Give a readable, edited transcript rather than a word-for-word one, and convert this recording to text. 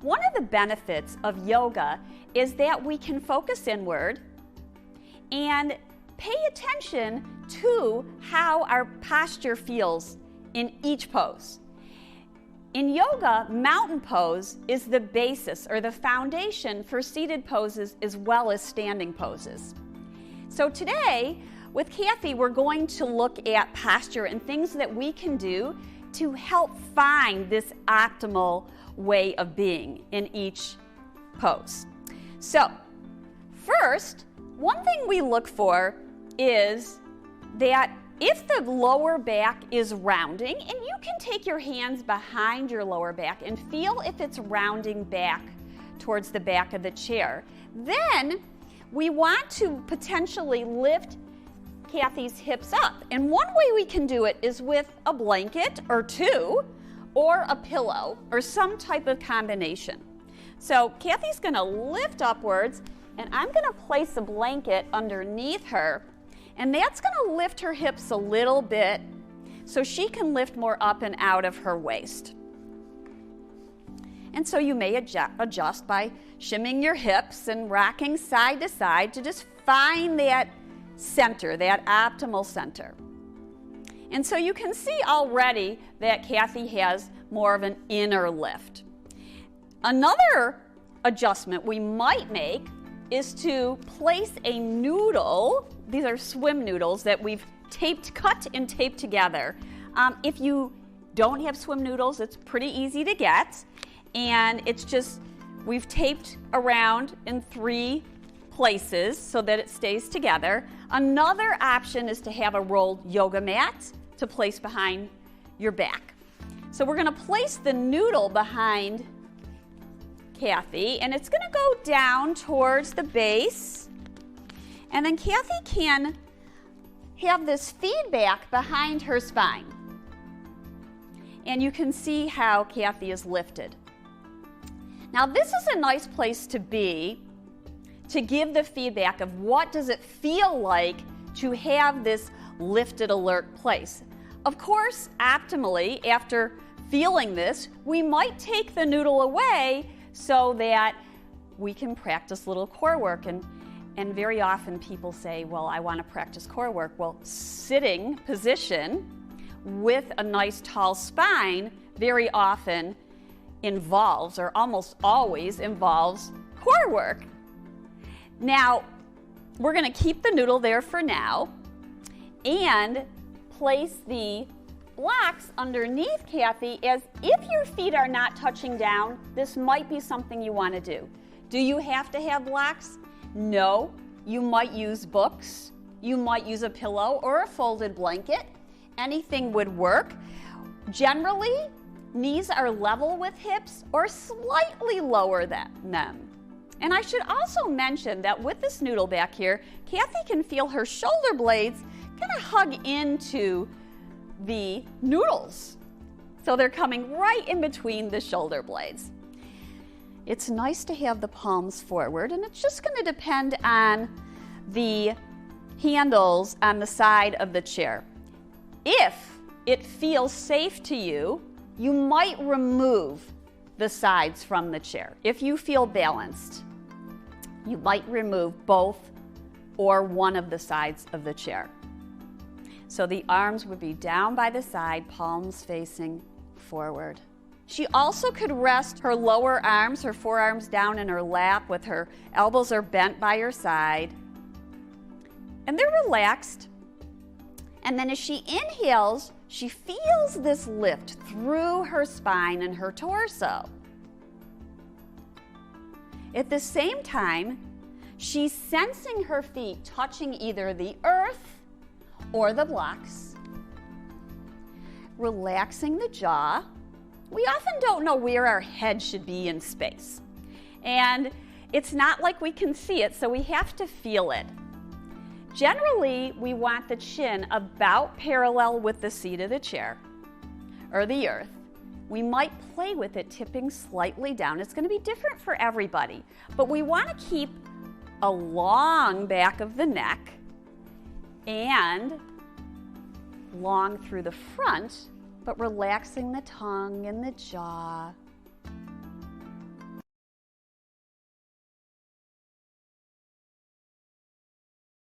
One of the benefits of yoga is that we can focus inward and pay attention to how our posture feels in each pose. In yoga, mountain pose is the basis or the foundation for seated poses as well as standing poses. So today, with Kathy, we're going to look at posture and things that we can do to help find this optimal way of being in each pose. So, first, one thing we look for is that if the lower back is rounding, and you can take your hands behind your lower back and feel if it's rounding back towards the back of the chair, then we want to potentially lift Kathy's hips up. And one way we can do it is with a blanket or two, or a pillow, or some type of combination. So Kathy's gonna lift upwards, and I'm gonna place a blanket underneath her, and that's gonna lift her hips a little bit so she can lift more up and out of her waist. And so you may adjust by shimming your hips and rocking side to side to just find that center, that optimal center. And so you can see already that Kathy has more of an inner lift. Another adjustment we might make is to place a noodle. These are swim noodles that we've cut and taped together. If you don't have swim noodles, it's pretty easy to get. And it's just, we've taped around in 3 places so that it stays together. Another option is to have a rolled yoga mat to place behind your back. So we're going to place the noodle behind Kathy, and it's going to go down towards the base. And then Kathy can have this feedback behind her spine. And you can see how Kathy is lifted. Now this is a nice place to be to give the feedback of what does it feel like to have this lifted alert place. Of course, optimally, after feeling this, we might take the noodle away so that we can practice little core work. And very often people say, well, I want to practice core work. Well, sitting position with a nice tall spine very often involves, or almost always involves, core work. Now, we're going to keep the noodle there for now and place the blocks underneath Kathy, as if your feet are not touching down, this might be something you want to do. Do you have to have blocks? No. You might use books, you might use a pillow or a folded blanket. Anything would work. Generally, knees are level with hips or slightly lower than them. And I should also mention that with this noodle back here, Kathy can feel her shoulder blades kind of hug into the noodles. So they're coming right in between the shoulder blades. It's nice to have the palms forward, and it's just going to depend on the handles on the side of the chair. If it feels safe to you, you might remove the sides from the chair. If you feel balanced, you might remove both or one of the sides of the chair. So the arms would be down by the side, palms facing forward. She also could rest her lower arms, her forearms down in her lap with her elbows are bent by her side. And they're relaxed. And then as she inhales, she feels this lift through her spine and her torso. At the same time, she's sensing her feet touching either the earth or the blocks, relaxing the jaw. We often don't know where our head should be in space. And it's not like we can see it, so we have to feel it. Generally, we want the chin about parallel with the seat of the chair or the earth. We might play with it tipping slightly down. It's going to be different for everybody, but we want to keep a long back of the neck and long through the front, but relaxing the tongue and the jaw.